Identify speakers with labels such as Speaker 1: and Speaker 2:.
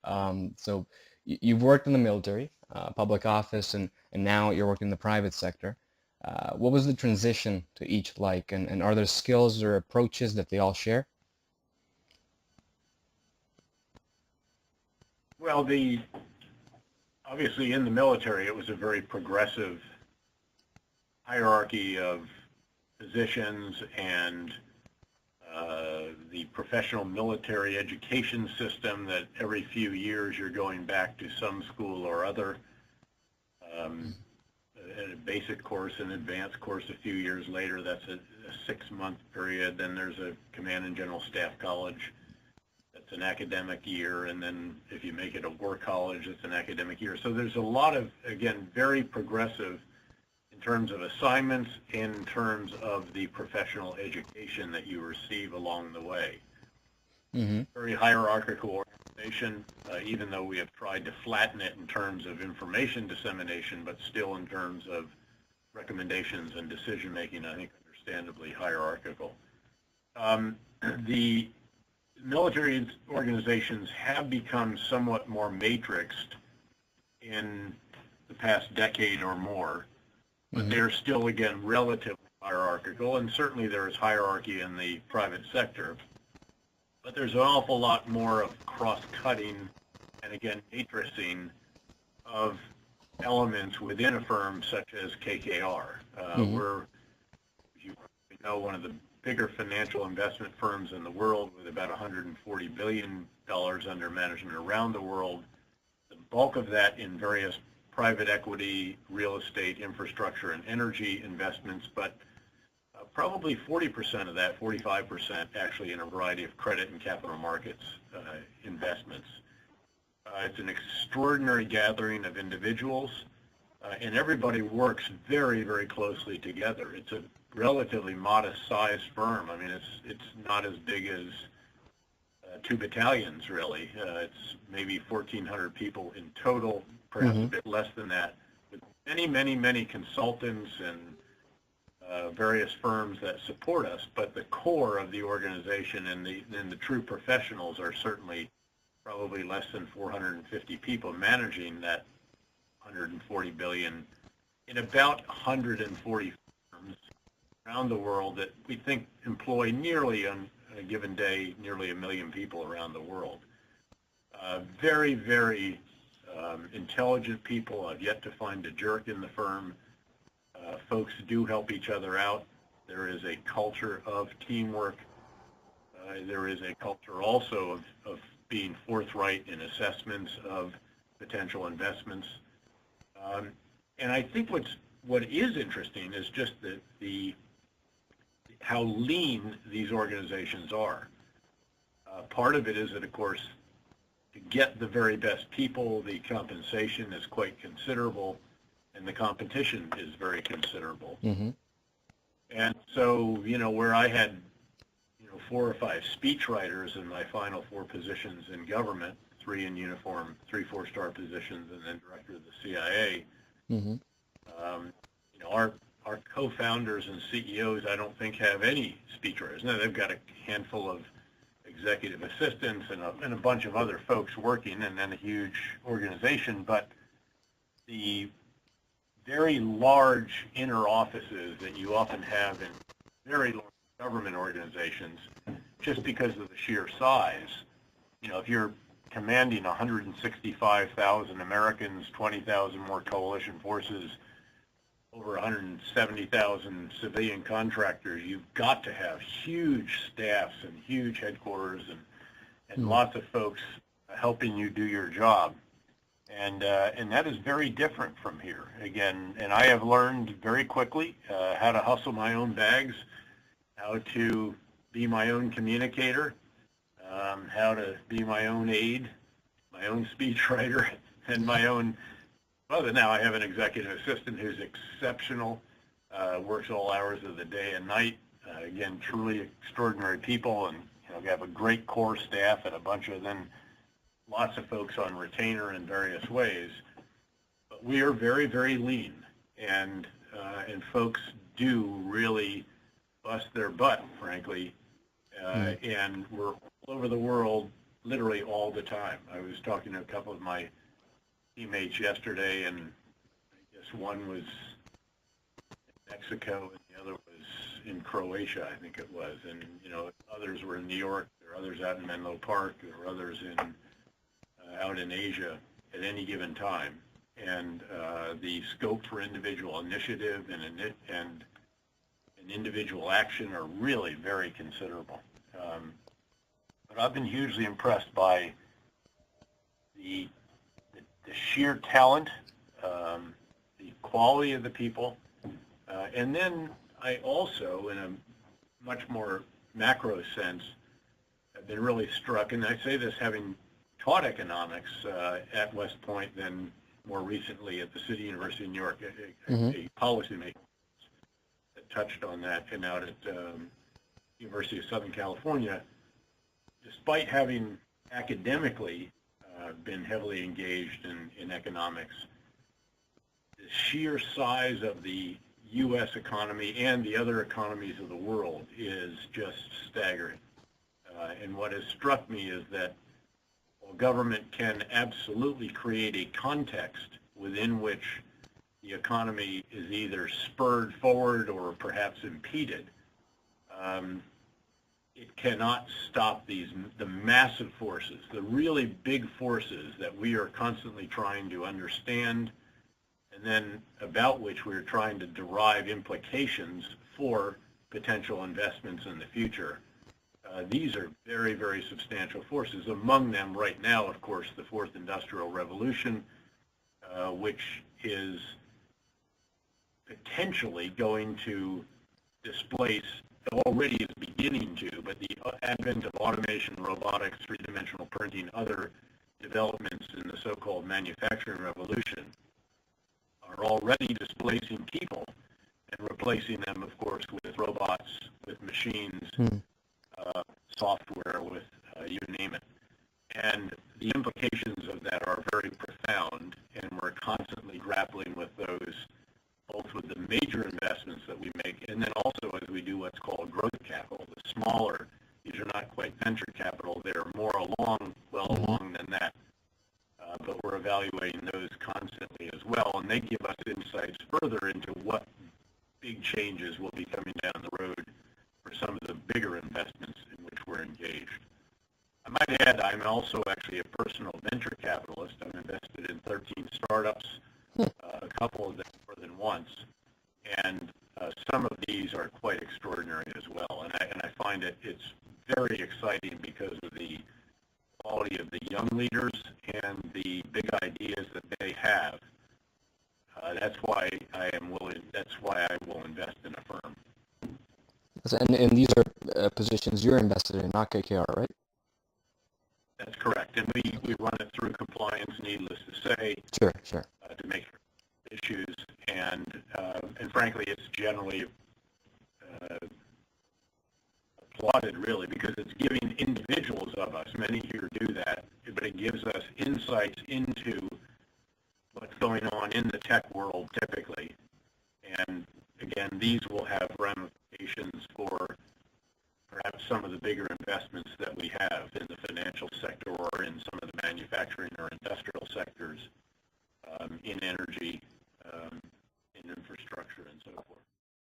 Speaker 1: So you've worked in the military, public office, and now you're working in the private sector. What was the transition to each like, and are there skills or approaches that they all share?
Speaker 2: Well, obviously in the military, it was a very progressive hierarchy of positions and the professional military education system that every few years you're going back to some school or other, a basic course, an advanced course a few years later. That's a 6-month period. Then there's a command and general staff college. That's an academic year. And then if you make it a war college, it's an academic year. So there's a lot of, again, very progressive in terms of assignments, in terms of the professional education that you receive along the way.
Speaker 1: Mm-hmm.
Speaker 2: Very hierarchical organization, even though we have tried to flatten it in terms of information dissemination, but still in terms of recommendations and decision making, I think understandably hierarchical. The military organizations have become somewhat more matrixed in the past decade or more, but they're still, again, relatively hierarchical, and certainly there is hierarchy in the private sector. But there's an awful lot more of cross-cutting and, again, matrixing of elements within a firm such as KKR. We're, as you know, one of the bigger financial investment firms in the world with about $140 billion under management around the world. The bulk of that in various private equity, real estate, infrastructure, and energy investments, but probably 40% of that, 45% actually in a variety of credit and capital markets investments. It's an extraordinary gathering of individuals, and everybody works very, very closely together. It's a relatively modest-sized firm. I mean, it's not as big as 2 battalions, really. It's maybe 1,400 people in total, perhaps a bit less than that, with many, many, many consultants and various firms that support us. But the core of the organization and the true professionals are certainly probably less than 450 people managing that 140 billion in about 140 firms around the world that we think employ nearly on a given day, nearly 1 million people around the world. Very, very intelligent people. I've yet to find a jerk in the firm. Folks do help each other out. There is a culture of teamwork. There is a culture also of being forthright in assessments of potential investments. And I think what is interesting is just how lean these organizations are. Part of it is that, of course, to get the very best people, the compensation is quite considerable, and the competition is very considerable. And so, where I had, 4 or 5 speechwriters in my final 4 positions in government, 3 in uniform, 3 4-star positions, and then director of the CIA, our co-founders and CEOs, I don't think, have any speechwriters. Now, they've got a handful of executive assistants and a bunch of other folks working, and then a huge organization. But the very large inner offices that you often have in very large government organizations, just because of the sheer size, if you're commanding 165,000 Americans, 20,000 more coalition forces, over 170,000 civilian contractors, you've got to have huge staffs and huge headquarters and lots of folks helping you do your job. And that is very different from here. Again, and I have learned very quickly how to hustle my own bags, how to be my own communicator, how to be my own aide, my own speechwriter, and my own. Well, now I have an executive assistant who's exceptional, works all hours of the day and night. Again, truly extraordinary people, and we have a great core staff and a bunch of then lots of folks on retainer in various ways. But we are very, very lean, and folks do really bust their butt, frankly, and we're all over the world literally all the time. I was talking to a couple of my teammates yesterday, and I guess one was in Mexico and the other was in Croatia, I think it was. And, you know, others were in New York, there are others out in Menlo Park, there are others out in Asia at any given time. And the scope for individual initiative and individual action are really very considerable. But I've been hugely impressed by the sheer talent, the quality of the people, and then I also, in a much more macro sense, have been really struck, and I say this having taught economics at West Point, then more recently at the City University of New York, a policymaker that touched on that, and out at University of Southern California. Despite having academically been heavily engaged in economics, the sheer size of the U.S. economy and the other economies of the world is just staggering. And what has struck me is that while government can absolutely create a context within which the economy is either spurred forward or perhaps impeded, it cannot stop the massive forces, the really big forces that we are constantly trying to understand, and then about which we're trying to derive implications for potential investments in the future. These are very, very substantial forces. Among them right now, of course, the Fourth Industrial Revolution, which is potentially going to displace, already is beginning to, but the advent of automation, robotics, three-dimensional printing, other developments in the so-called manufacturing revolution are already displacing people and replacing them, of course, with robots, with machines, software, with you name it. And the implications of that are very profound, and we're constantly grappling with those, both with the major investments that we make, and then also as we do what's called growth capital, the smaller, these are not quite venture capital, they're more well along than that. But we're evaluating those constantly as well, and they give us insights further into what big changes will be coming down the road for some of the bigger investments in which we're engaged. I might add, I'm also actually a personal venture capitalist. I'm invested in 13 startups, a couple of them more than once, and some of these are quite extraordinary as well. And I find it's very exciting because of the quality of the young leaders and the big ideas that they have. That's why I will invest in a firm.
Speaker 1: And these are positions you're invested in, not KKR, right?
Speaker 2: That's correct. And we run it through compliance, needless to say,
Speaker 1: Sure.
Speaker 2: To make issues. And frankly, it's generally applauded, really, because it's giving individuals of us, many here do that, but it gives us insights into what's going on in the tech world typically. And again, these will have ramifications for perhaps some of the bigger investments that we have in the financial sector or in some of the manufacturing or industrial sectors, in energy,